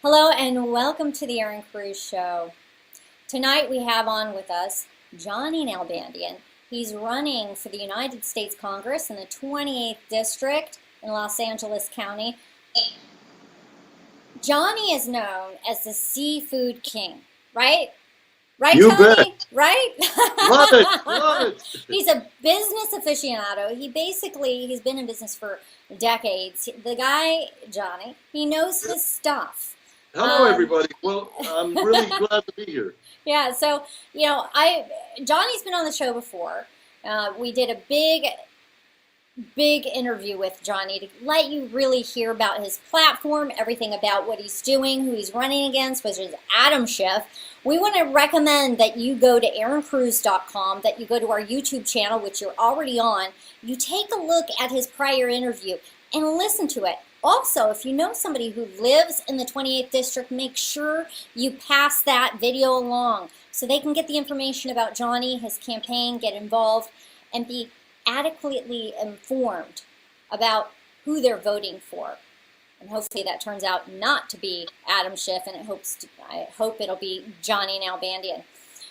Hello and welcome to the Erin Cruz Show. Tonight we have on with us Johnny Nalbandian. He's running for the United States Congress in the 28th District in Los Angeles County. Johnny is known as the Seafood King, right? Right, You Tony? bet. Right? Love it. Love it. He's a business aficionado. He's been in business for decades. The guy, Johnny, he knows his stuff. Hello, everybody. Well, I'm really glad to be here. Yeah, so, Johnny's been on the show before. We did a big interview with Johnny to let you really hear about his platform, everything about what he's doing, who he's running against, which is Adam Schiff. We want to recommend that you go to erincruz.com, that you go to our YouTube channel, which you're already on. You take a look at his prior interview and listen to it. Also, if you know somebody who lives in the 28th District, make sure you pass that video along so they can get the information about Johnny, his campaign, get involved, and be adequately informed about who they're voting for. And hopefully that turns out not to be Adam Schiff, and I hope it'll be Johnny Nalbandian.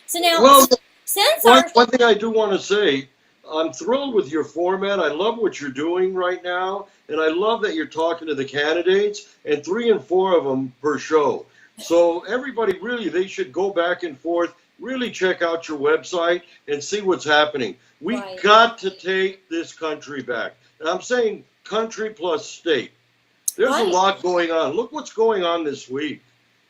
So now, Well, since one thing I do want to say, I'm thrilled with your format. I love what you're doing right now, and I love that you're talking to the candidates, and 3 and 4 of them per show. So everybody really, they should go back and forth, really check out your website and see what's happening. We Right. got to take this country back. And I'm saying country plus state. There's Right. a lot going on. Look what's going on this week.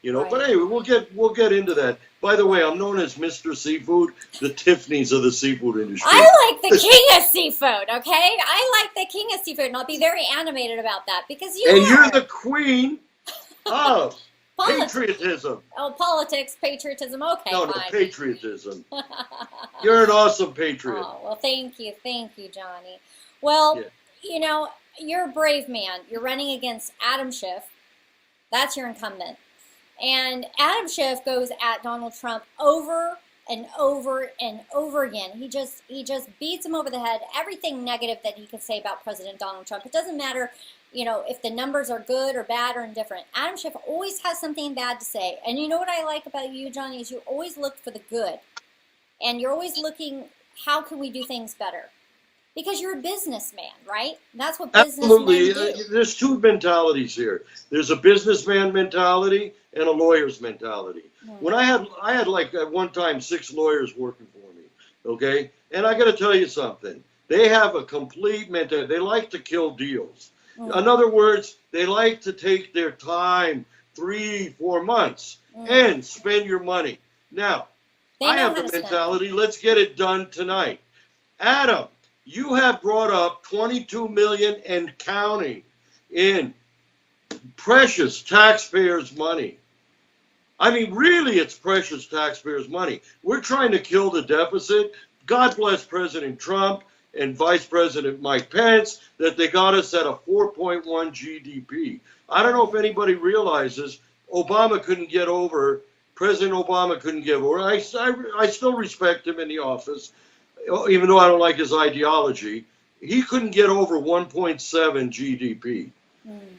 Right. But anyway, we'll get into that. By the way, I'm known as Mr. Seafood, the Tiffany's of the seafood industry. I like the king of seafood, okay? I like the king of seafood, and I'll be very animated about that because You're the queen of Politics. patriotism. Oh, politics, patriotism, okay, No, fine. patriotism. You're an awesome patriot. Oh, well, thank you, Johnny. Well, Yeah. you're a brave man. You're running against Adam Schiff. That's your incumbent. And Adam Schiff goes at Donald Trump over and over and over again. He just beats him over the head. Everything negative that he can say about President Donald Trump. It doesn't matter, if the numbers are good or bad or indifferent. Adam Schiff always has something bad to say. And you know what I like about you, Johnny, is you always look for the good. And you're always looking, how can we do things better? Because you're a businessman, right? That's what businessmen Absolutely. do. There's 2 mentalities here. There's a businessman mentality and a lawyer's mentality. When I had like at one time 6 lawyers working for me, okay? And I got to tell you something. They have a complete mentality. They like to kill deals. In other words, they like to take their time, 3, 4 months, and spend your money. Now, I have the mentality, let's get it done tonight. Adam, you have brought up 22 million and counting in precious taxpayers' money. I mean, really, it's precious taxpayers' money. We're trying to kill the deficit. God bless President Trump and Vice President Mike Pence that they got us at a 4.1 GDP. I don't know if anybody realizes President Obama couldn't get over. I still respect him in the office, even though I don't like his ideology. He couldn't get over 1.7 GDP.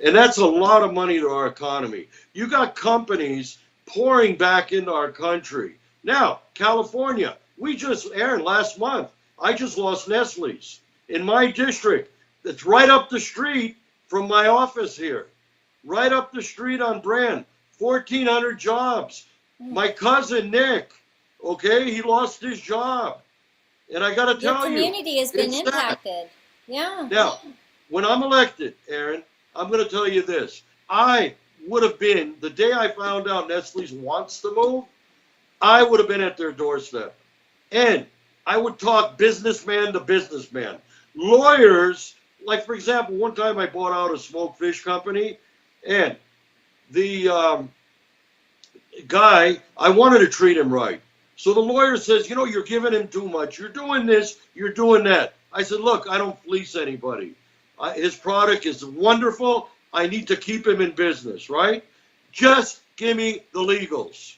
And that's a lot of money to our economy. You got companies pouring back into our country. Now, California, Erin, last month, I just lost Nestle's in my district. It's right up the street from my office here. Right up the street on Brand. 1,400 jobs. My cousin, Nick, okay, he lost his job. And I got to tell you, your community has been impacted. Yeah. Now, when I'm elected, Erin, I'm going to tell you this. I would have been, the day I found out Nestle's wants to move, I would have been at their doorstep. And I would talk businessman to businessman. Lawyers, like for example, one time I bought out a smoked fish company, and the guy, I wanted to treat him right. So the lawyer says, you're giving him too much. You're doing this, you're doing that. I said, look, I don't fleece anybody. His product is wonderful. I need to keep him in business, right? Just give me the legals.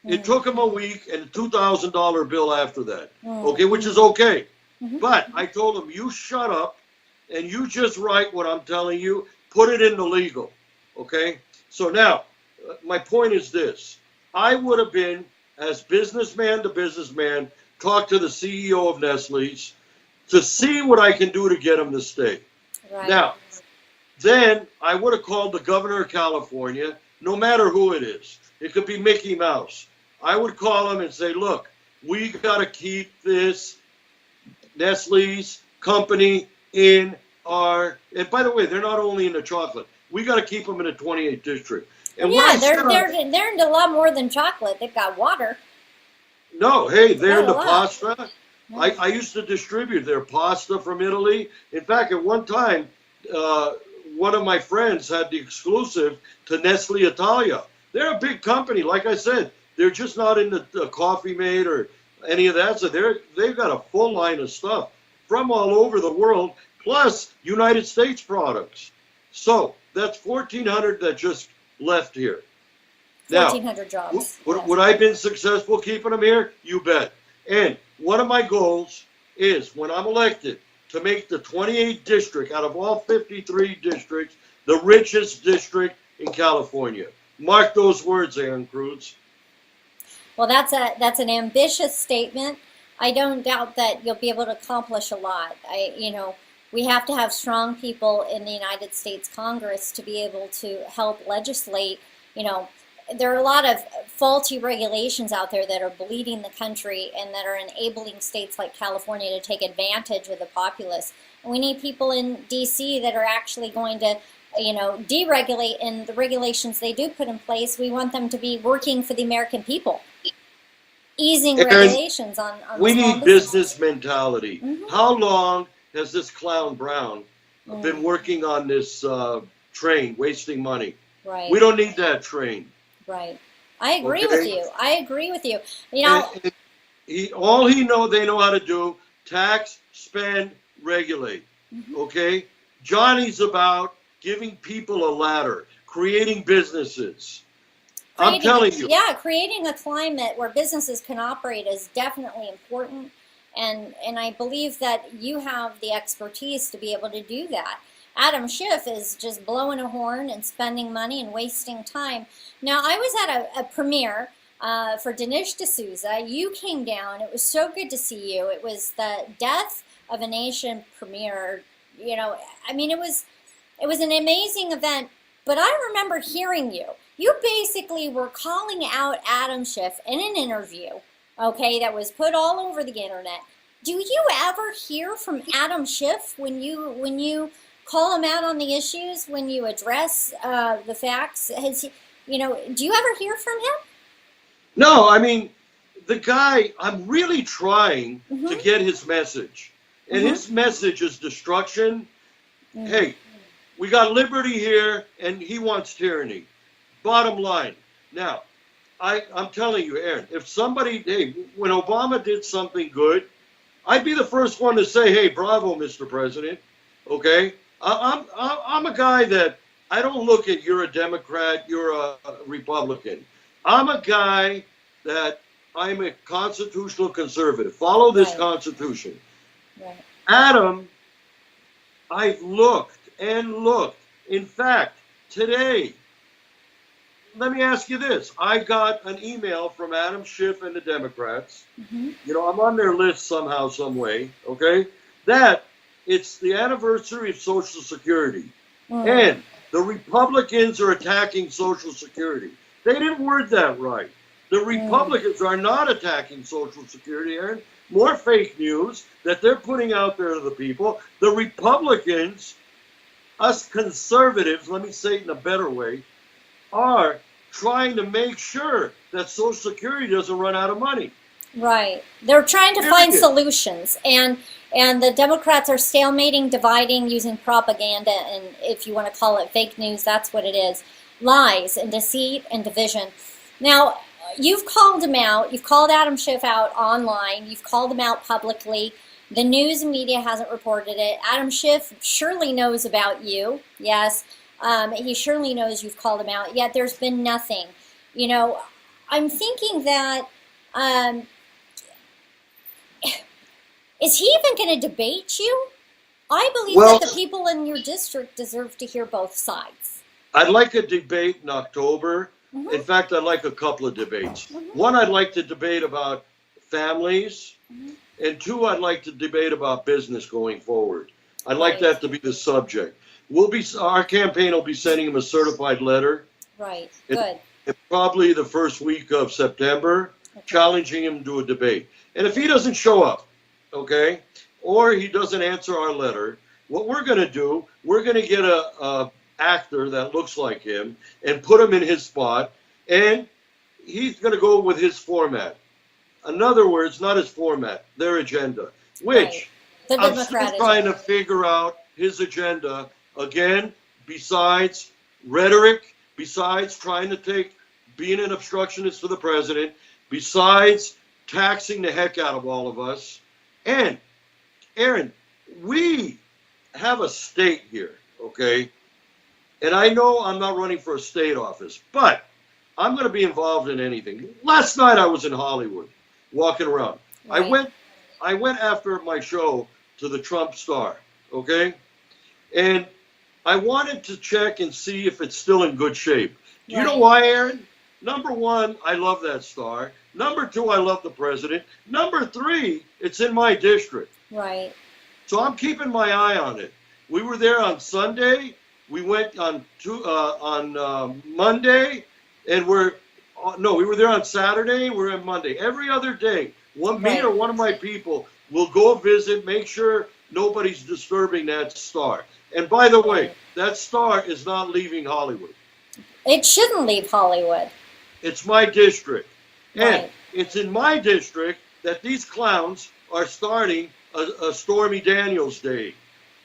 It took him a week and a $2,000 bill after that, okay, which is okay. But I told him, you shut up and you just write what I'm telling you, put it in the legal, okay? So now, my point is this. I would have been, as businessman to businessman, talk to the CEO of Nestle's to see what I can do to get him to stay. Right. Now, then I would have called the governor of California, no matter who it is. It could be Mickey Mouse. I would call him and say, look, we got to keep this Nestle's company in our, and by the way, they're not only in the chocolate. We got to keep them in the 28th district. And yeah, they're into a lot more than chocolate. They've got water. No, hey, they're in the lot. pasta. I used to distribute their pasta from Italy. In fact, at one time, one of my friends had the exclusive to Nestle Italia. They're a big company. Like I said, they're just not in the Coffee Mate or any of that. So they've got a full line of stuff from all over the world, plus United States products. So that's 1,400 that just left here. 1,400 jobs. Would I have been successful keeping them here? You bet. And one of my goals is, when I'm elected, to make the 28th district, out of all 53 districts, the richest district in California. Mark those words, Erin Cruz. Well, that's an ambitious statement. I don't doubt that you'll be able to accomplish a lot. We have to have strong people in the United States Congress to be able to help legislate. There are a lot of faulty regulations out there that are bleeding the country and that are enabling states like California to take advantage of the populace. And we need people in D.C. that are actually going to, deregulate, and the regulations they do put in place, we want them to be working for the American people. Easing regulations on we small need businesses. business mentality. Mm-hmm. How long has this clown Brown been working on this train, wasting money? Right. We don't need that train. Right. I agree with you. I agree with you. They know how to do, tax, spend, regulate. Mm-hmm. Okay? Johnny's about giving people a ladder, creating businesses. I'm telling you. Yeah, creating a climate where businesses can operate is definitely important. And I believe that you have the expertise to be able to do that. Adam Schiff is just blowing a horn and spending money and wasting time. Now, I was at a premiere for Dinesh D'Souza. You came down. It was so good to see you. It was the Death of a Nation premiere. It was an amazing event. But I remember hearing you. You basically were calling out Adam Schiff in an interview, okay, that was put all over the internet. Do you ever hear from Adam Schiff when you call him out on the issues, when you address the facts? Do you ever hear from him? No, the guy, I'm really trying to get his message. And his message is destruction. Hey, we got liberty here, and he wants tyranny. Bottom line. Now, I'm telling you, Erin, if when Obama did something good, I'd be the first one to say, hey, bravo, Mr. President. Okay? I'm a guy that I don't look at you're a Democrat, you're a Republican. I'm a guy that I'm a constitutional conservative. Follow this Constitution. Right. Adam, I've looked and looked. In fact, today, let me ask you this. I got an email from Adam Schiff and the Democrats. I'm on their list somehow, some way, okay? That it's the anniversary of Social Security. And the Republicans are attacking Social Security. They didn't word that right. The Republicans are not attacking Social Security, Erin. More fake news that they're putting out there to the people. The Republicans, us conservatives, let me say it in a better way, are trying to make sure that Social Security doesn't run out of money. Right. They're trying to find solutions. And the Democrats are stalemating, dividing, using propaganda, and if you want to call it fake news, that's what it is. Lies and deceit and division. Now, you've called him out. You've called Adam Schiff out online. You've called him out publicly. The news and media hasn't reported it. Adam Schiff surely knows about you. Yes. He surely knows you've called him out, yet there's been nothing. I'm thinking that, is he even going to debate you? I believe that the people in your district deserve to hear both sides. I'd like a debate in October. Mm-hmm. In fact, I'd like a couple of debates. Mm-hmm. One, I'd like to debate about families, Mm-hmm. and two, I'd like to debate about business going forward. I'd like Right. that to be the subject. Our campaign will be sending him a certified letter. Right. It- Good. Probably the first week of September, Okay. challenging him to a debate. And if he doesn't show up, okay, or he doesn't answer our letter, what we're going to do, we're going to get a actor that looks like him and put him in his spot, and he's going to go with his format. In other words, not his format, their agenda, which Right. The I'm Democrat still trying to agenda. figure out his agenda. Again, besides rhetoric, besides trying to being an obstructionist for the president, besides taxing the heck out of all of us. And, Erin, we have a state here, okay? And I know I'm not running for a state office, but I'm going to be involved in anything. Last night I was in Hollywood, walking around. Right. I went after my show to the Trump Star, okay? And I wanted to check and see if it's still in good shape. Do you know Right. why, Erin? Number one, I love that star. Number two, I love the president. Number three, it's in my district. Right. So I'm keeping my eye on it. We were there on Sunday. We went on Monday, and we were there on Saturday. We're on Monday. Every other day, me Right. or one of my people will go visit, make sure nobody's disturbing that star. And by the way, Right. that star is not leaving Hollywood. It shouldn't leave Hollywood. It's my district. And Right. it's in my district that these clowns are starting a Stormy Daniels Day.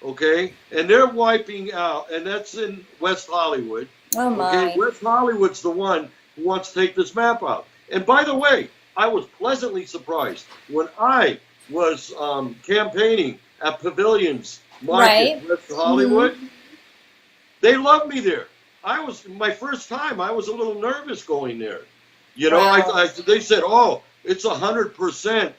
Okay? And they're wiping out, and that's in West Hollywood. Oh my. Okay? West Hollywood's the one who wants to take this map out. And by the way, I was pleasantly surprised when I was campaigning at Pavilions Market Right. in West Hollywood. They loved me there. My first time, I was a little nervous going there. You know, Wow. they said, oh, it's 100%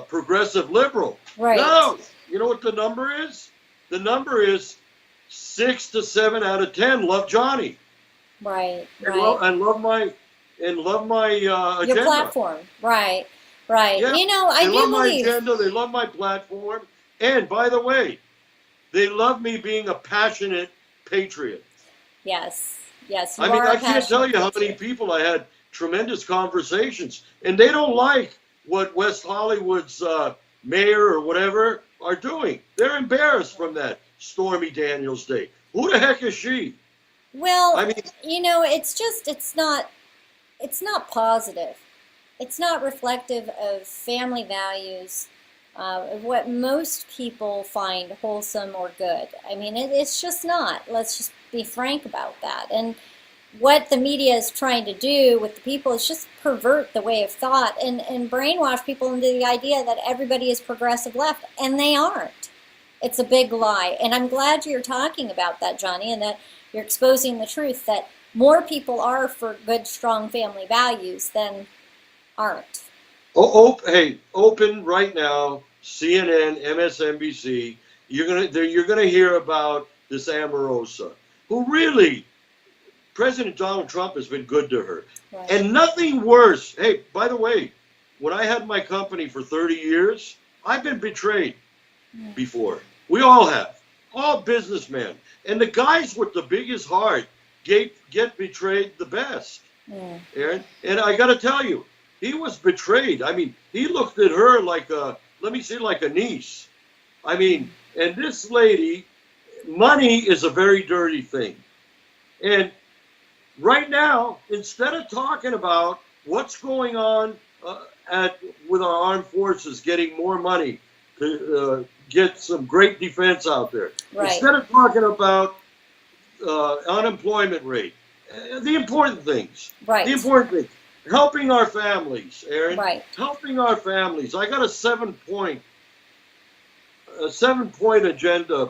progressive liberal. Right. No, you know what the number is? The number is 6 to 7 out of 10 love Johnny Right. and Right. love my agenda. Your platform. Right. Right. Yeah, You know, I they do love my believe. agenda. They love my platform. And by the way, they love me being a passionate patriot. Yes. Yes. You I mean, are a I can't tell passionate you how many patriot. people I had tremendous conversations, and they don't like what West Hollywood's mayor or whatever are doing. They're embarrassed from that Stormy Daniels Day. Who the heck is she? Well, I mean, you know, it's not positive. It's not reflective of family values, of what most people find wholesome or good. I mean, it's just not. Let's just be frank about that. And what the media is trying to do with the people is just pervert the way of thought and brainwash people into the idea that everybody is progressive left, and they aren't. It's a big lie. And I'm glad you're talking about that, Johnny, and that you're exposing the truth that more people are for good, strong family values than aren't. hey, open right now, CNN, MSNBC. You're gonna hear about this Amorosa, who really, President Donald Trump has been good to her, Right. and nothing worse. Hey, by the way, when I had my company for 30 years, I've been betrayed before. We all have, all businessmen, and the guys with the biggest heart get betrayed the best. Yeah. Erin, and I got to tell you, he was betrayed. I mean, he looked at her like like a niece. I mean, and this lady, money is a very dirty thing. And right now, instead of talking about what's going on with our armed forces getting more money to get some great defense out there, Right. instead of talking about unemployment rate, the important things, Right. the important things, helping our families, Erin, Right. helping our families. I got a seven-point agenda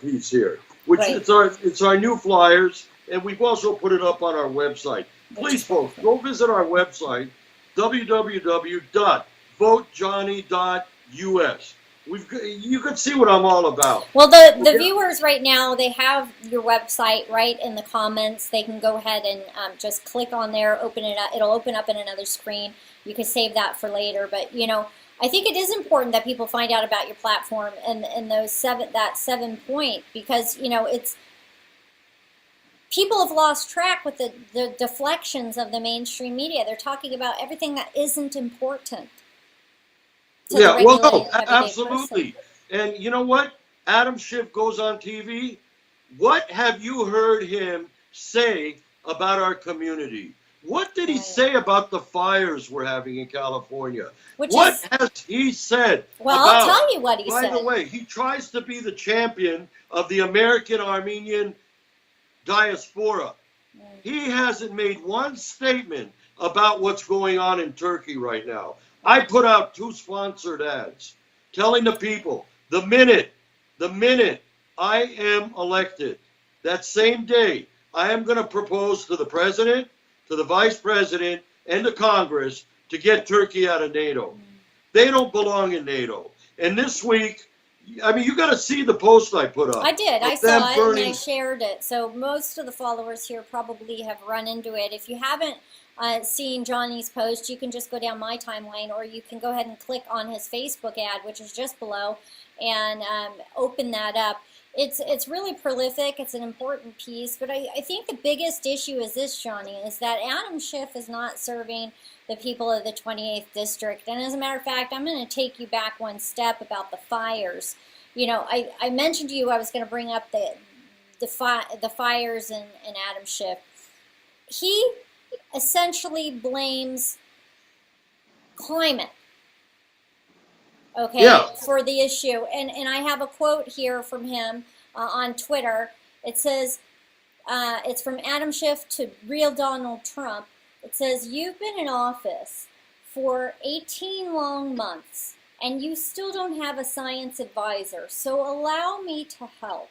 piece here, which Right. it's our new flyers, and we've also put it up on our website. Please, folks, go visit our website, www.votejohnny.us. You could see what I'm all about. Well, the viewers right now, they have your website right in the comments. They can go ahead and just click on there, open it up. It'll open up in another screen. You can save that for later. But, you know, I think it is important that people find out about your platform and that 7 point, because, you know, it's people have lost track with the deflections of the mainstream media. They're talking about everything that isn't important. Yeah, well, no, absolutely. And you know what? Adam Schiff goes on TV. What have you heard him say about our community? What did he say about the fires we're having in California? What has he said? Well, I'll tell you what he said. By the way, he tries to be the champion of the American Armenian diaspora. He hasn't made one statement about what's going on in Turkey right now. I put out 2 sponsored ads telling the people, the minute I am elected, that same day, I am going to propose to the president, to the vice president, and to Congress to get Turkey out of NATO. They don't belong in NATO. And this week, I mean, you got to see the post I put up. I did. I saw it and I shared it. So most of the followers here probably have run into it. If you haven't seen Johnny's post, you can just go down my timeline, or you can go ahead and click on his Facebook ad, which is just below, and open that up. It's really prolific. It's an important piece, but I think the biggest issue is this, Johnny, is that Adam Schiff is not serving the people of the 28th District. And as a matter of fact, I'm going to take you back one step about the fires. You know, I mentioned to you I was going to bring up the fires in Adam Schiff. He essentially blames climate, okay, for the issue. And I have a quote here from him on Twitter. It says, it's from Adam Schiff to real Donald Trump. It says, "You've been in office for 18 long months, and you still don't have a science advisor, so allow me to help.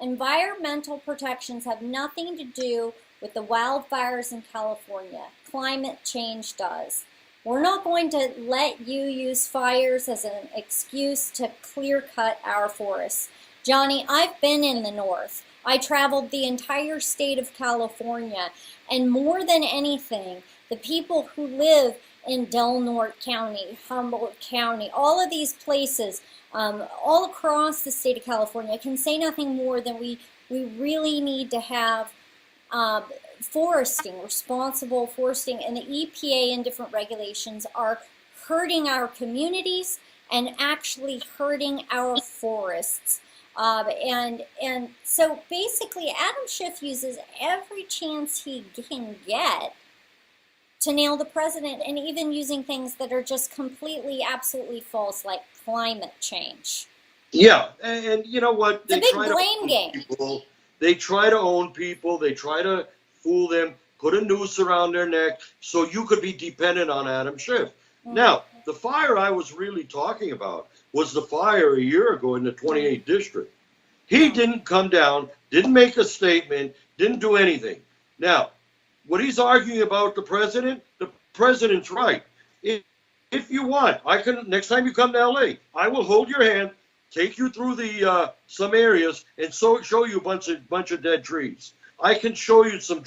Environmental protections have nothing to do with the wildfires in California. Climate change does. We're not going to let you use fires as an excuse to clear-cut our forests. Johnny, I've been in the north. I traveled the entire state of California, and more than anything, the people who live in Del Norte County, Humboldt County, all of these places, all across the state of California, can say nothing more than we really need to have foresting, responsible foresting, and the EPA and different regulations are hurting our communities and actually hurting our forests. And so basically Adam Schiff uses every chance he can get to nail the president, and even using things that are just completely, absolutely false, like climate change. Yeah, and you know what? It's a big blame game. They try to own people. They try to fool them, put a noose around their neck so you could be dependent on Adam Schiff. Now, the fire I was really talking about was the fire a year ago in the 28th District. He didn't come down, didn't make a statement, didn't do anything. Now, what he's arguing about the president's right. If you want, I can, next time you come to LA, I will hold your hand, take you through the some areas, and show you a bunch of dead trees. I can show you some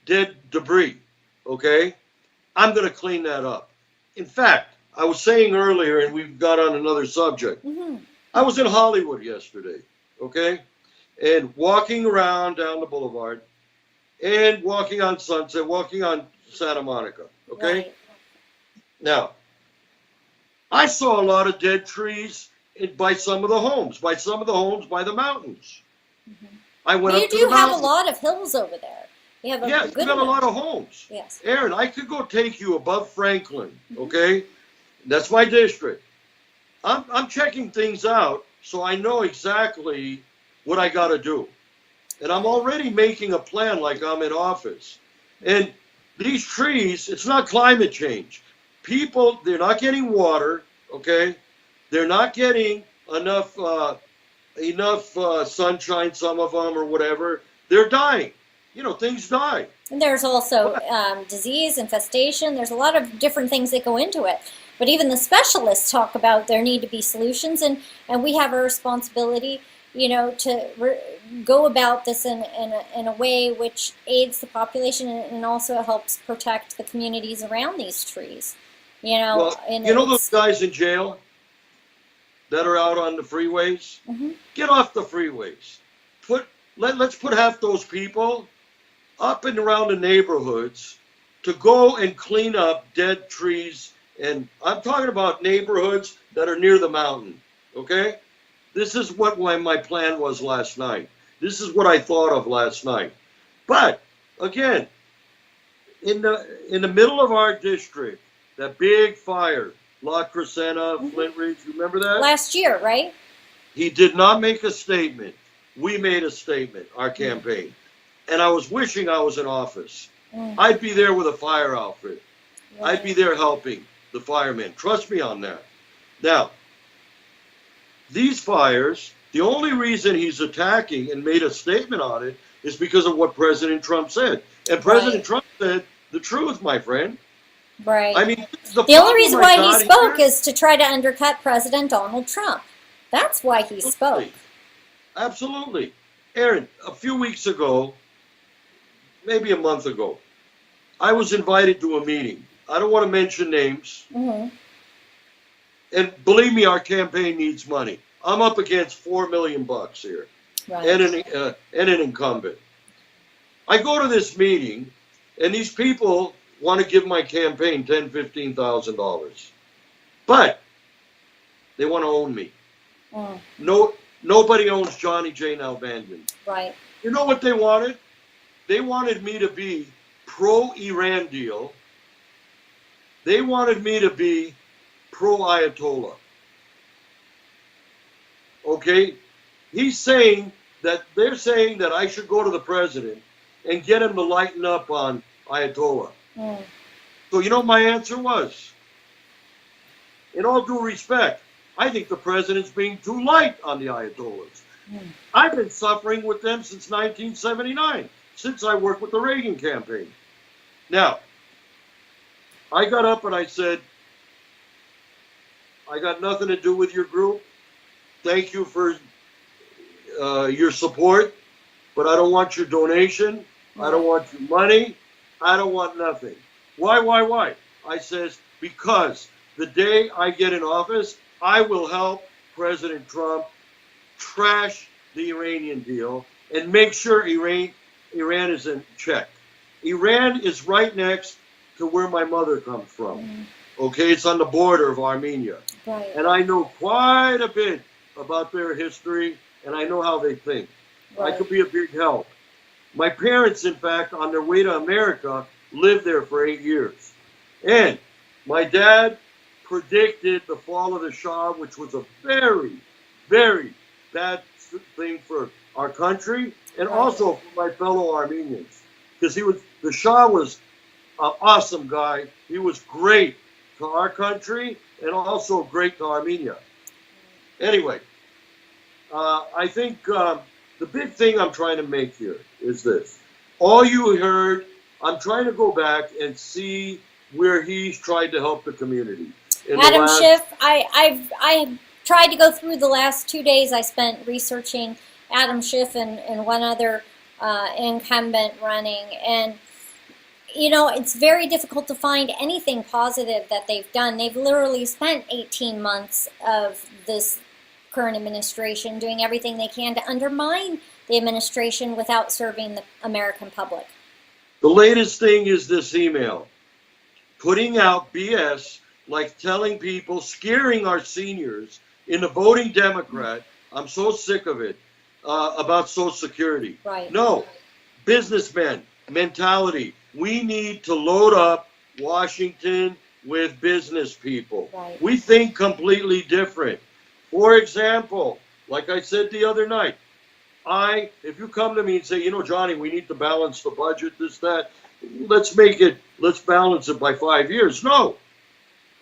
dead debris, okay? I'm going to clean that up. In fact, I was saying earlier, and we've got on another subject, I was in Hollywood yesterday, okay? And walking around down the boulevard, and walking on Sunset, walking on Santa Monica, okay? Right. Now, I saw a lot of dead trees by some of the homes, by the mountains. I went up to the mountains. You do have a lot of hills over there. You have you've got a lot of homes. Yes. Erin, I could go take you above Franklin, okay? That's my district. I'm checking things out so I know exactly what I got to do. And I'm already making a plan like I'm in office. And these trees, it's not climate change. People, they're not getting water, okay? They're not getting enough sunshine, some of them, or whatever. They're dying. You know, things die. And there's also disease, infestation. There's a lot of different things that go into it. But even the specialists talk about there need to be solutions, and we have a responsibility, you know, to go about this in a way which aids the population and also helps protect the communities around these trees. You know, well, you know those guys in jail that are out on the freeways? Get off the freeways. Let's put half those people up and around the neighborhoods to go and clean up dead trees. And I'm talking about neighborhoods that are near the mountain, okay? This is what my plan was last night. This is what I thought of last night. But, again, in the middle of our district, that big fire, La Crescenta, Flint Ridge, you remember that? Last year, right? He did not make a statement. We made a statement, our campaign. And I was wishing I was in office. I'd be there with a fire outfit. Right. I'd be there helping the firemen. Trust me on that. Now, these fires, the only reason he's attacking and made a statement on it is because of what President Trump said. And President Trump said the truth, my friend. Right. I mean, the only reason why he spoke is to try to undercut President Donald Trump. That's why he spoke. Absolutely. Erin, a few weeks ago, maybe a month ago, I was invited to a meeting. I don't want to mention names. And believe me, our campaign needs money. I'm up against $4 million here, and an incumbent. I go to this meeting, and these people want to give my campaign $10,000, $15,000, but they want to own me. Nobody owns Johnny J. Nalbandian. Right. You know what they wanted? They wanted me to be pro-Iran deal. They wanted me to be pro-Ayatollah. Okay? They're saying that I should go to the president and get him to lighten up on Ayatollah. So you know what my answer was? In all due respect, I think the president's being too light on the Ayatollahs. I've been suffering with them since 1979, since I worked with the Reagan campaign. Now, I got up and I said, I got nothing to do with your group. Thank you for your support, but I don't want your donation. I don't want your money. I don't want nothing. Why? I says, because the day I get in office, I will help President Trump trash the Iranian deal and make sure Iran is in check. Iran is right next to where my mother comes from. Okay, it's on the border of Armenia. Right. And I know quite a bit about their history, and I know how they think. I could be a big help. My parents, in fact, on their way to America, lived there for 8 years. And my dad predicted the fall of the Shah, which was a very, very bad thing for our country and also for my fellow Armenians. Because the Shah was an awesome guy. He was great to our country and also great to Armenia. Anyway, I think the big thing I'm trying to make here is this. All you heard, I'm trying to go back and see where he's tried to help the community. Adam Schiff, I tried to go through the last 2 days I spent researching Adam Schiff and one other incumbent running, and you know, it's very difficult to find anything positive that they've done. They've literally spent 18 months of this current administration doing everything they can to undermine the administration without serving the American public. The latest thing is this email, putting out BS, like telling people, scaring our seniors into voting Democrat. I'm so sick of it, about Social Security. Right. No, businessmen, mentality. We need to load up Washington with business people. Right. We think completely different. For example, like I said the other night, if you come to me and say, you know, Johnny, we need to balance the budget, this, that, let's balance it by 5 years. No.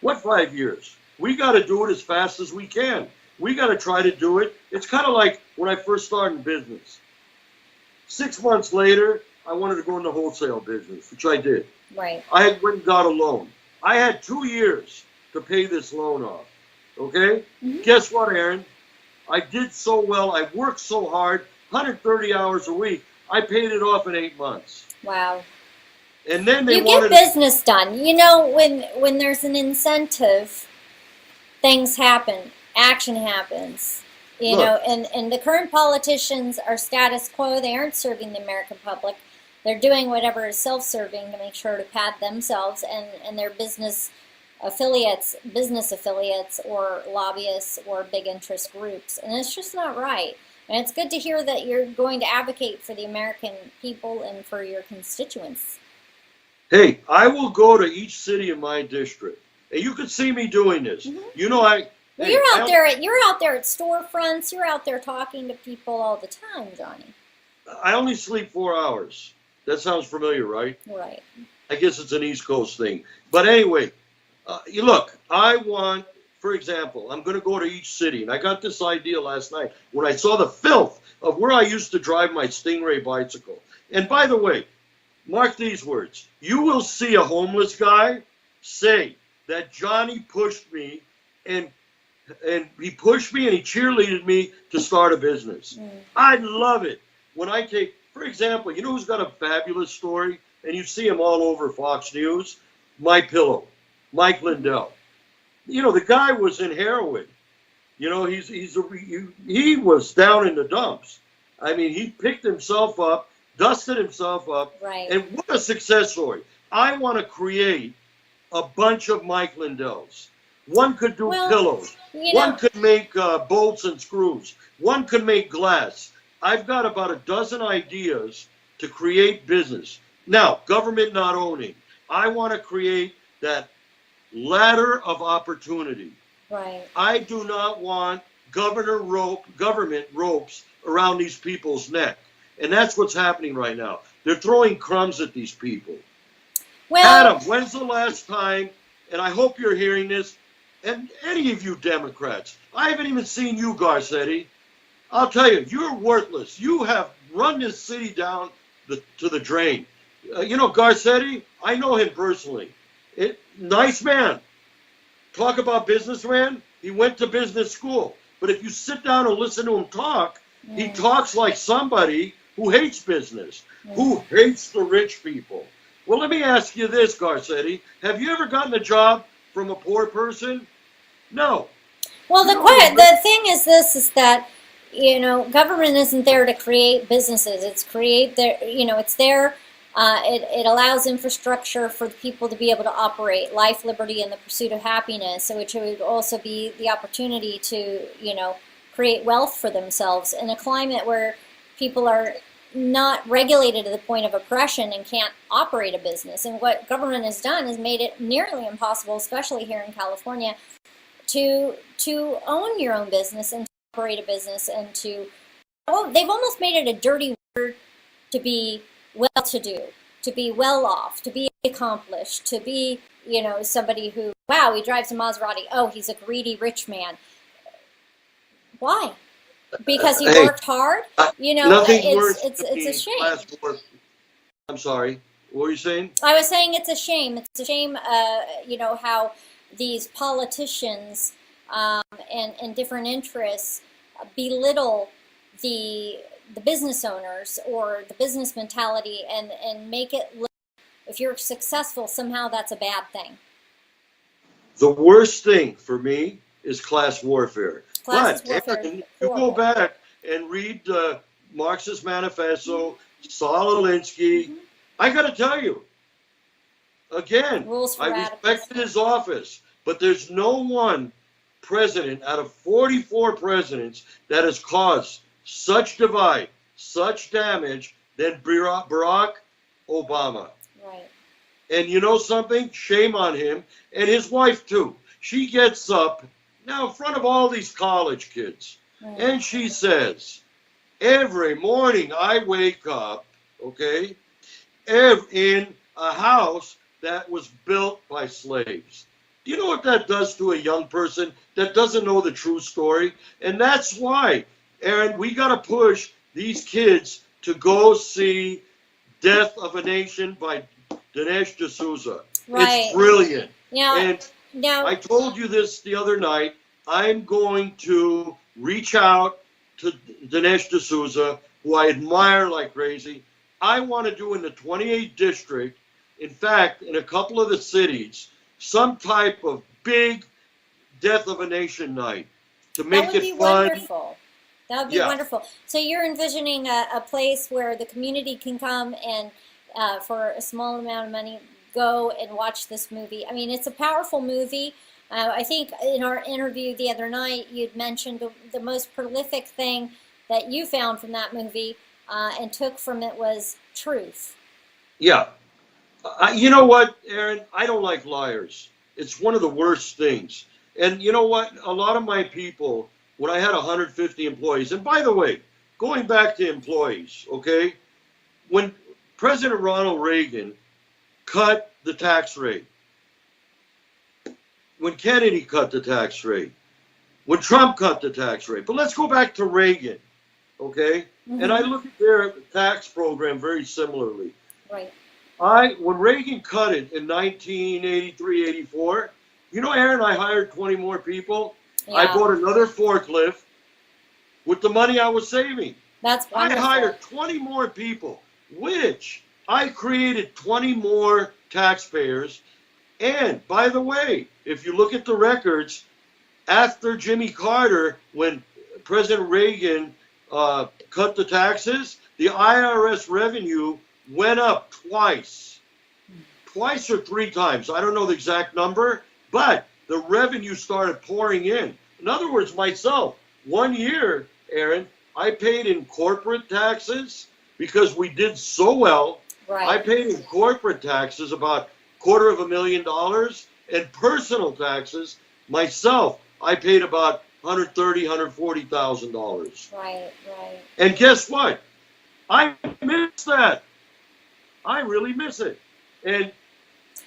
What 5 years? We got to do it as fast as we can. We got to try to do it. It's kind of like when I first started in business. 6 months later, I wanted to go in the wholesale business, which I did. Right. I went and got a loan. I had 2 years to pay this loan off. Okay? Mm-hmm. Guess what, Erin? I did so well. I worked so hard, 130 hours a week. I paid it off in 8 months. Wow. And then they You wanted get business done. You know, when there's an incentive, things happen. Action happens. You know, and the current politicians are status quo. They aren't serving the American public. They're doing whatever is self-serving to make sure to pad themselves and their business affiliates or lobbyists or big interest groups. And it's just not right. And it's good to hear that you're going to advocate for the American people and for your constituents. Hey, I will go to each city in my district. And you could see me doing this. Mm-hmm. You know, Well, you're out there at storefronts. You're out there talking to people all the time, Johnny. I only sleep 4 hours. That sounds familiar, right? Right. I guess it's an East Coast thing. But anyway, look, I want, for example, I'm going to go to each city. And I got this idea last night when I saw the filth of where I used to drive my Stingray bicycle. And by the way, mark these words. You will see a homeless guy say that Johnny pushed me and he pushed me and he cheerleaded me to start a business. I love it. When I take, for example, you know who's got a fabulous story? And you see him all over Fox News? My Pillow, Mike Lindell. You know, the guy was in heroin. You know, he was down in the dumps. I mean, he picked himself up, dusted himself up. Right. And what a success story. I want to create a bunch of Mike Lindells. One could do pillows. One could make bolts and screws. One could make glass. I've got about a dozen ideas to create business. Now, government not owning. I want to create that ladder of opportunity. Right. I do not want government ropes around these people's neck. And that's what's happening right now. They're throwing crumbs at these people. Well, Adam, when's the last time, and I hope you're hearing this, and any of you Democrats, I haven't even seen you, Garcetti. I'll tell you, you're worthless. You have run this city down to the drain. You know, Garcetti, I know him personally. Nice man. Talk about businessman. He went to business school. But if you sit down and listen to him talk, he talks like somebody who hates business, who hates the rich people. Well, let me ask you this, Garcetti. Have you ever gotten a job from a poor person? No. Well, the thing is this, is that, you know, government isn't there to create businesses. It's it's there. It allows infrastructure for the people to be able to operate life, liberty, and the pursuit of happiness, which would also be the opportunity to, you know, create wealth for themselves in a climate where people are not regulated to the point of oppression and can't operate a business. And what government has done is made it nearly impossible, especially here in California, to own your own business and to operate a business and they've almost made it a dirty word to be well-to-do, to be well-off, to be accomplished, to be, you know, somebody who, wow, he drives a Maserati. Oh, he's a greedy rich man. Why? Because he worked hard? You know, it's a shame. I'm sorry. What were you saying? I was saying it's a shame. It's a shame, you know, how these politicians and different interests belittle the business owners or the business mentality and make it look, if you're successful, somehow that's a bad thing. The worst thing for me is class warfare. Class But warfare. you go back and read Marxist Manifesto, Saul Alinsky. I got to tell you, again, I respected his office, but there's no one president out of 44 presidents that has caused such divide, such damage than Barack Obama. Right. And you know something? Shame on him. And his wife, too. She gets up now in front of all these college kids. Right. And she says, every morning I wake up, okay, in a house that was built by slaves. Do you know what that does to a young person that doesn't know the true story? And that's why, Erin, we got to push these kids to go see Death of a Nation by Dinesh D'Souza. Right. It's brilliant. Yeah. And Now, I told you this the other night. I'm going to reach out to Dinesh D'Souza, who I admire like crazy. I want to do in the 28th district, in fact, in a couple of the cities, some type of big Death of a Nation night to make that would be it fun. wonderful. That would be wonderful. So you're envisioning a place where the community can come and for a small amount of money, go and watch this movie. I mean, it's a powerful movie. I think in our interview the other night, you'd mentioned the most prolific thing that you found from that movie and took from it was truth. Yeah. You know what, Erin? I don't like liars. It's one of the worst things. And you know what? A lot of my people, when I had 150 employees, and by the way, going back to employees, okay? When President Ronald Reagan cut the tax rate, when Kennedy cut the tax rate, when Trump cut the tax rate, but let's go back to Reagan, okay? Mm-hmm. And I look at their tax program very similarly. Right. When Reagan cut it in 1983, 84, you know, Erin, I hired 20 more people. Yeah. I bought another forklift with the money I was saving. That's wonderful. I hired 20 more people, which I created 20 more taxpayers. And by the way, if you look at the records, after Jimmy Carter, when President Reagan cut the taxes, the IRS revenue went up twice or three times. I don't know the exact number, but the revenue started pouring in. In other words, myself, 1 year, Erin, I paid in corporate taxes because we did so well. Right. I paid in corporate taxes about $250,000, and personal taxes, myself, I paid about $130,000, $140,000. Right. And guess what? I miss that. I really miss it. And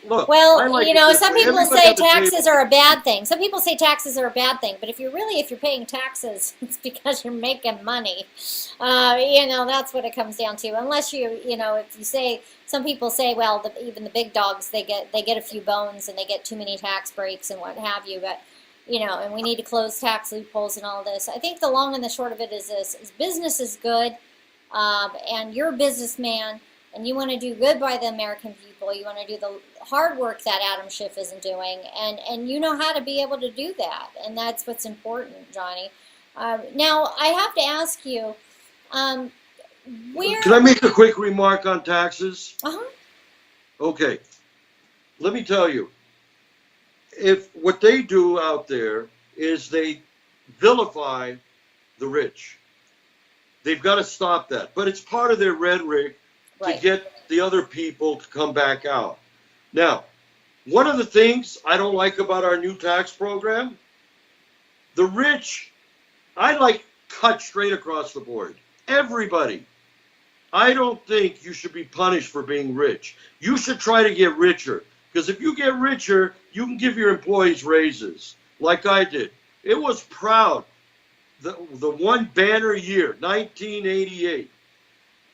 look, well, you know, some people say taxes are a bad thing. Some people say taxes are a bad thing, but if you're paying taxes, it's because you're making money. You know, that's what it comes down to. Unless you know, if you say, some people say, well, even the big dogs, they get a few bones and they get too many tax breaks and what have you. But you know, and we need to close tax loopholes and all this. I think the long and the short of it is this: business is good, and you're a businessman. And you want to do good by the American people. You want to do the hard work that Adam Schiff isn't doing. And you know how to be able to do that. And that's what's important, Johnny. Now, I have to ask you, where... Can I make a quick remark on taxes? Uh-huh. Okay. Let me tell you. If what they do out there is they vilify the rich. They've got to stop that. But it's part of their rhetoric to get the other people to come back out. Now, one of the things I don't like about our new tax program, the rich, I like cut straight across the board. Everybody. I don't think you should be punished for being rich. You should try to get richer. Because if you get richer, you can give your employees raises, like I did. It was proud. The one banner year, 1988.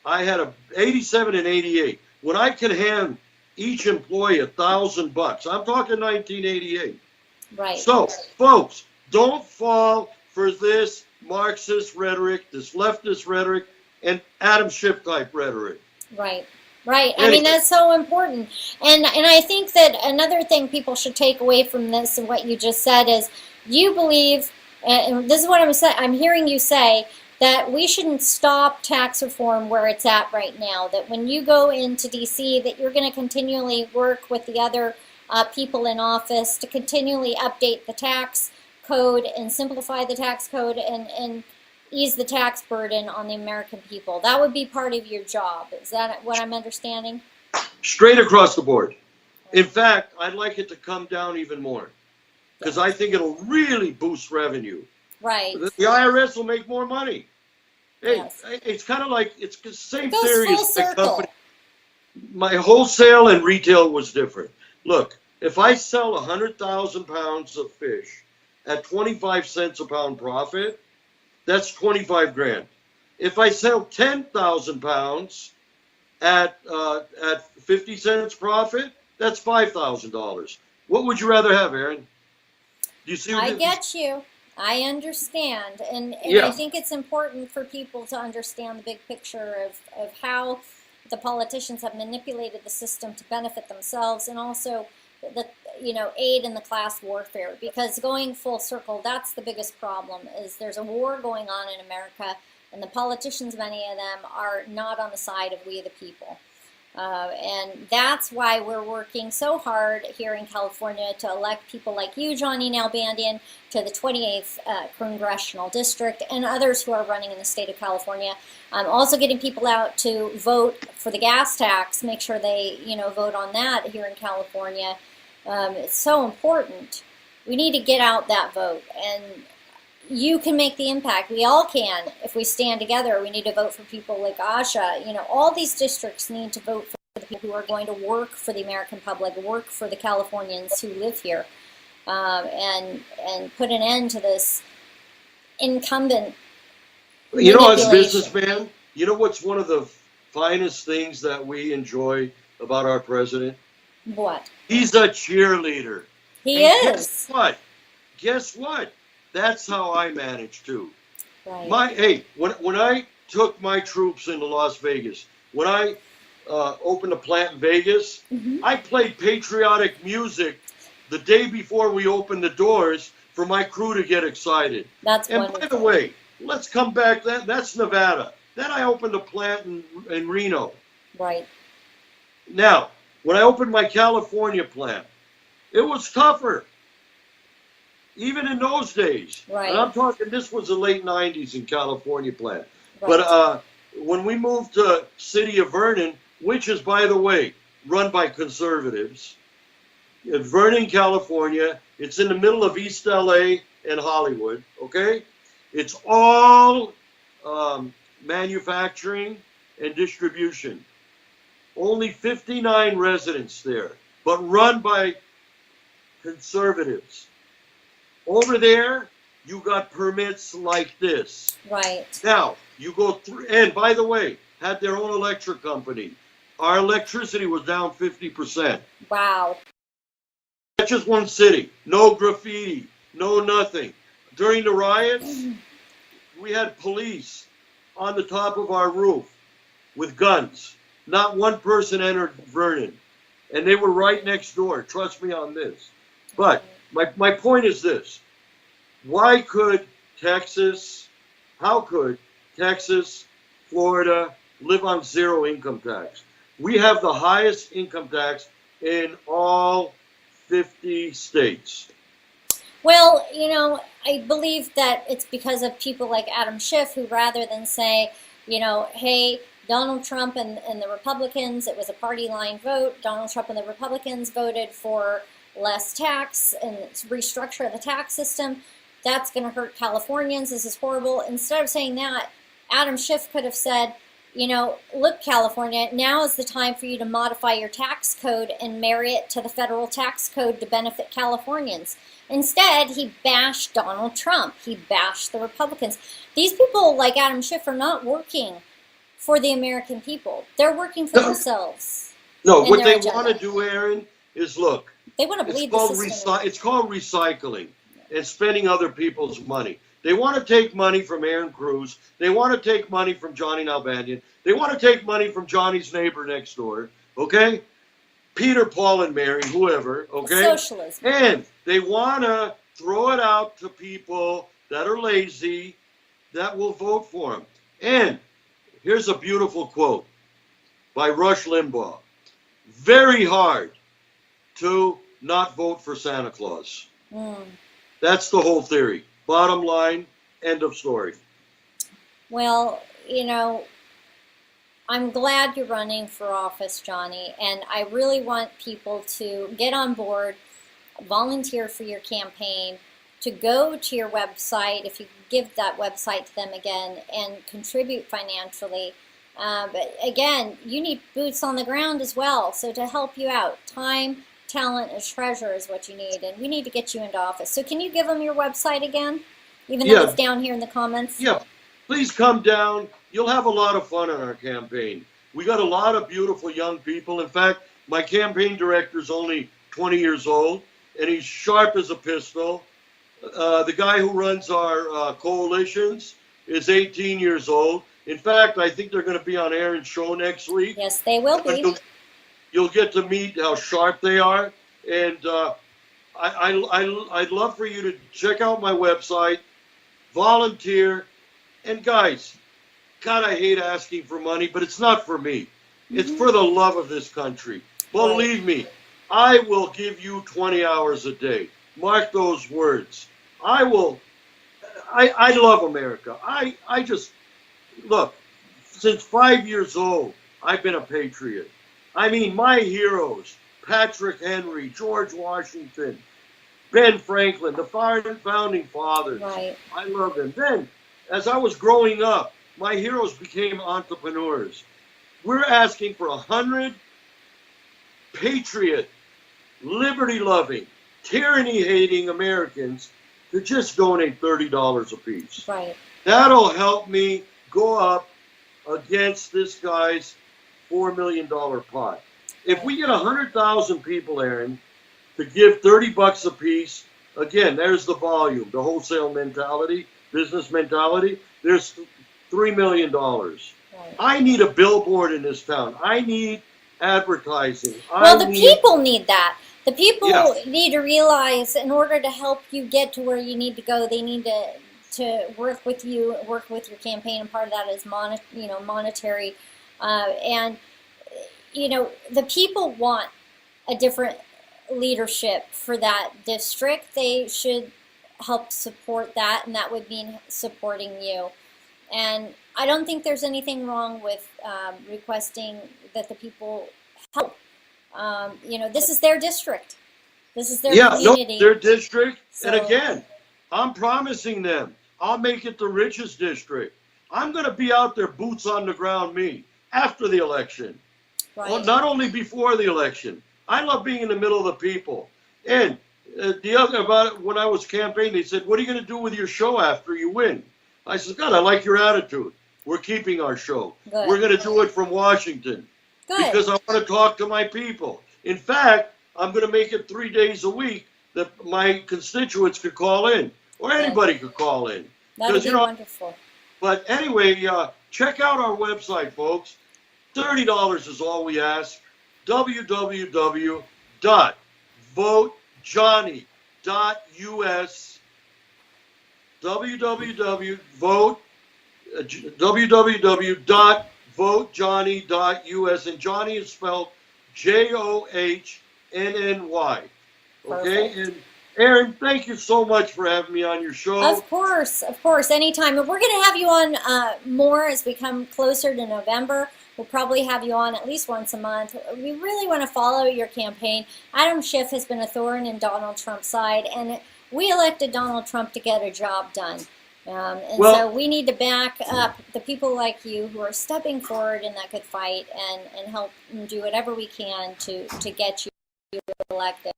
I had 87 and 88. When I could hand each employee $1,000, I'm talking 1988. Right. So, folks, don't fall for this Marxist rhetoric, this leftist rhetoric, and Adam Schiff type rhetoric. Right. Right. I mean, that's so important. And I think that another thing people should take away from this and what you just said is you believe, and this is what I'm hearing you say, that we shouldn't stop tax reform where it's at right now, that when you go into D.C., that you're going to continually work with the other people in office to continually update the tax code and simplify the tax code and ease the tax burden on the American people. That would be part of your job. Is that what I'm understanding? Straight across the board. In fact, I'd like it to come down even more because I think it'll really boost revenue. Right. The IRS will make more money. Hey, yes. It's kind of like, it's the same goes theory full as my circle. company. My wholesale and retail was different. Look, if I sell 100,000 pounds of fish at 25 cents a pound profit, that's 25 grand. If I sell 10,000 pounds at 50 cents profit, that's $5,000. What would you rather have, Erin? Do you see? I get you. I understand. And Yeah. I think it's important for people to understand the big picture of how the politicians have manipulated the system to benefit themselves, and also the aid in the class warfare. Because going full circle, that's the biggest problem, is there's a war going on in America, and the politicians, many of them, are not on the side of we the people. And that's why we're working so hard here in California to elect people like you, Johnny Nalbandian, to the 28th Congressional District, and others who are running in the state of California. Also getting people out to vote for the gas tax, make sure they vote on that here in California. It's so important. We need to get out that vote, and you can make the impact. We all can if we stand together. We need to vote for people like Asha. All these districts need to vote for the people who are going to work for the American public, work for the Californians who live here, and put an end to this incumbent As a businessman, what's one of the finest things that we enjoy about our president? What? He's a cheerleader. He is. Guess what? That's how I manage too. Right. When I took my troops into Las Vegas, when I opened a plant in Vegas, I played patriotic music the day before we opened the doors for my crew to get excited. That's and wonderful. By the way, let's come back. That's Nevada. Then I opened a plant in Reno. Right. Now, when I opened my California plant, it was tougher. Even in those days. Right. And I'm talking, this was the late 90s in California plant. Right. But when we moved to city of Vernon, which is, by the way, run by conservatives, in Vernon, California, it's in the middle of East LA and Hollywood, okay? It's all manufacturing and distribution. Only 59 residents there, but run by conservatives. Over there, you got permits like this. Right. Now, you go through, and by the way, had their own electric company. Our electricity was down 50%. Wow. That's just one city. No graffiti, no nothing. During the riots, we had police on the top of our roof with guns. Not one person entered Vernon. And they were right next door. Trust me on this. But my point is this. How could Texas, Florida live on zero income tax? We have the highest income tax in all 50 states. Well, I believe that it's because of people like Adam Schiff, who rather than say, hey, Donald Trump and the Republicans, it was a party line vote, Donald Trump and the Republicans voted for less tax and restructure the tax system. That's going to hurt Californians. This is horrible. Instead of saying that, Adam Schiff could have said, look, California, now is the time for you to modify your tax code and marry it to the federal tax code to benefit Californians. Instead, he bashed Donald Trump. He bashed the Republicans. These people like Adam Schiff are not working for the American people. They're working for themselves. No, what they want to do, Erin, is look. They want to bleed the system. It's called recycling and spending other people's money. They want to take money from Erin Cruz. They want to take money from Johnny Nalbandian. They want to take money from Johnny's neighbor next door, okay? Peter, Paul, and Mary, whoever, okay? Socialism. And they want to throw it out to people that are lazy, that will vote for them. And here's a beautiful quote by Rush Limbaugh. Very hard to not vote for Santa Claus. That's the whole theory. Bottom line, end of story. Well, I'm glad you're running for office, Johnny, and I really want people to get on board, volunteer for your campaign, to go to your website, if you give that website to them again, and contribute financially. But again, you need boots on the ground as well, so to help you out, time, talent, and treasure is what you need, and we need to get you into office. So can you give them your website again, even though it's down here in the comments? Yeah, please come down. You'll have a lot of fun on our campaign. We got a lot of beautiful young people. In fact, my campaign director is only 20 years old. and he's sharp as a pistol. The guy who runs our coalitions is 18 years old. In fact, I think they're going to be on Erin's show next week. Yes, they will be. You'll get to meet how sharp they are. And I'd love for you to check out my website, volunteer. And guys, God, I hate asking for money, but it's not for me. It's for the love of this country. Believe me, I will give you 20 hours a day. Mark those words. I love America. I just, look, since 5 years old, I've been a patriot. I mean, my heroes, Patrick Henry, George Washington, Ben Franklin, the founding fathers. Right. I love them. Then, as I was growing up, my heroes became entrepreneurs. We're asking for 100 patriot, liberty-loving, tyranny-hating Americans to just donate $30 apiece. Right. That'll help me go up against this guy's $4 million pot. If we get 100,000 people, Erin, to give $30 apiece, again, there's the volume, the wholesale mentality, business mentality. There's $3 million. Right. I need a billboard in this town. I need advertising. Well, the people need that. The people need to realize in order to help you get to where you need to go, they need to work with you, work with your campaign, and part of that is monetary. And the people want a different leadership for that district. They should help support that, and that would mean supporting you. And I don't think there's anything wrong with requesting that the people help. This is their district. This is their community. No, their district. So, and again, I'm promising them, I'll make it the richest district. I'm going to be out there, boots on the ground, me, after the election. right. Well, not only before the election. I love being in the middle of the people. And the other about it, when I was campaigning, they said, what are you going to do with your show after you win? I said, God, I like your attitude. We're keeping our show. Good. We're going to do it from Washington. Good. Because I want to talk to my people. In fact, I'm going to make it 3 days a week that my constituents could call in, or anybody could call in. That would be wonderful. But anyway, check out our website, folks. $30 is all we ask. www.votejohnny.us. www.votejohnny.us. And Johnny is spelled Johnnny. Okay? And Erin, thank you so much for having me on your show. Of course, anytime. And we're going to have you on more as we come closer to November. We'll probably have you on at least once a month. We really want to follow your campaign. Adam Schiff has been a thorn in Donald Trump's side, and we elected Donald Trump to get a job done. So we need to back up the people like you who are stepping forward in that good fight and help do whatever we can to get you elected.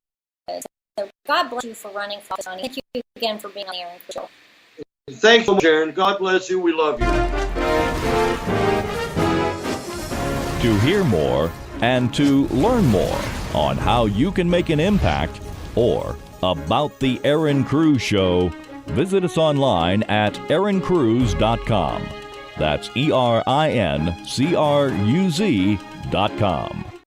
So God bless you for running for Johnny. Thank you again for being on the Erin Cruz Show. Thanks so much, Erin. God bless you. We love you. To hear more and to learn more on how you can make an impact or about the Erin Cruz Show, visit us online at erincruz.com. That's ERINCRUZ.com.